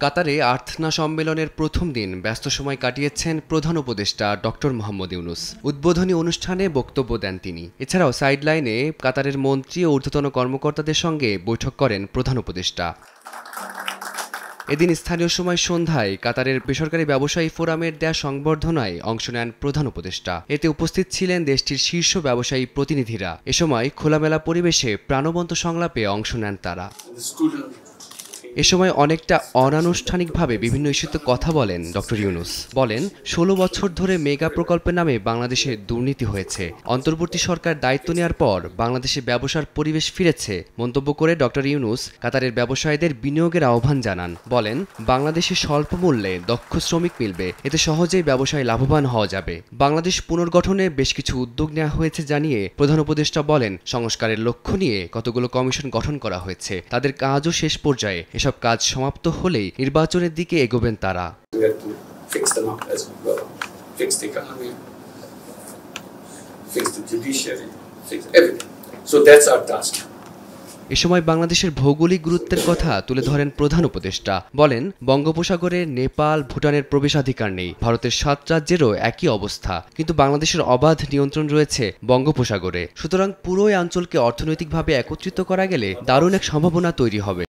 কাতারে আর্থনা সম্মেলনের প্রথম দিন ব্যস্ত সময় কাটিয়েছেন প্রধান উপদেষ্টা ডক্টর মোহাম্মদ ইউনূস। উদ্বোধনী অনুষ্ঠানে বক্তব্য দেন তিনি। এছাড়াও সাইডলাইনে কাতারের মন্ত্রী ও ঊর্ধ্বতন কর্মকর্তাদের সঙ্গে বৈঠক করেন প্রধান উপদেষ্টা। এদিন স্থানীয় সময় সন্ধ্যায় কাতারের বেসরকারি ব্যবসায়ী ফোরামের দেয়া সংবর্ধনায় অংশ নেন প্রধান উপদেষ্টা। এতে উপস্থিত ছিলেন দেশটির শীর্ষ ব্যবসায়ী প্রতিনিধিরা। এ সময় খোলামেলা পরিবেশে প্রাণবন্ত সংলাপে অংশ নেন তারা। এ সময় অনেকটা অনানুষ্ঠানিকভাবে বিভিন্ন ইস্যুতে কথা বলেন ডক্টর ইউনূস। বলেন, ১৬ বছর ধরে মেগা প্রকল্পের নামে বাংলাদেশে দুর্নীতি হয়েছে। অন্তর্বর্তী সরকার দায়িত্ব নেওয়ার পর বাংলাদেশে ব্যবসার পরিবেশ ফিরেছে। মন্তব্য করে ডক্টর ইউনূস কাতারের ব্যবসায়ীদের বিনিয়োগের আহ্বান জানান। বলেন, বাংলাদেশে স্বল্প মূল্যে দক্ষ শ্রমিক মিলবে, এতে সহজেই ব্যবসায় লাভবান হওয়া যাবে। বাংলাদেশ পুনর্গঠনে বেশ কিছু উদ্যোগ নেওয়া হয়েছে জানিয়ে প্রধান উপদেষ্টা বলেন, সংস্কারের লক্ষ্য নিয়ে কতগুলো কমিশন গঠন করা হয়েছে, তাদের কাজও শেষ পর্যায়ে। এসব কাজ সমাপ্ত হলেই নির্বাচনের দিকে এগোবেন তারা। এ সময় বাংলাদেশের ভৌগোলিক গুরুত্বের কথা তুলে ধরেন প্রধান উপদেষ্টা। বলেন, বঙ্গোপসাগরে নেপাল, ভুটানের প্রবেশাধিকার নেই। ভারতের ৭ রাজ্যেরও একই অবস্থা, কিন্তু বাংলাদেশের অবাধ নিয়ন্ত্রণ রয়েছে বঙ্গোপসাগরে। সুতরাং পুরো এই অঞ্চলকে অর্থনৈতিকভাবে একত্রিত করা গেলে দারুণ এক সম্ভাবনা তৈরি হবে।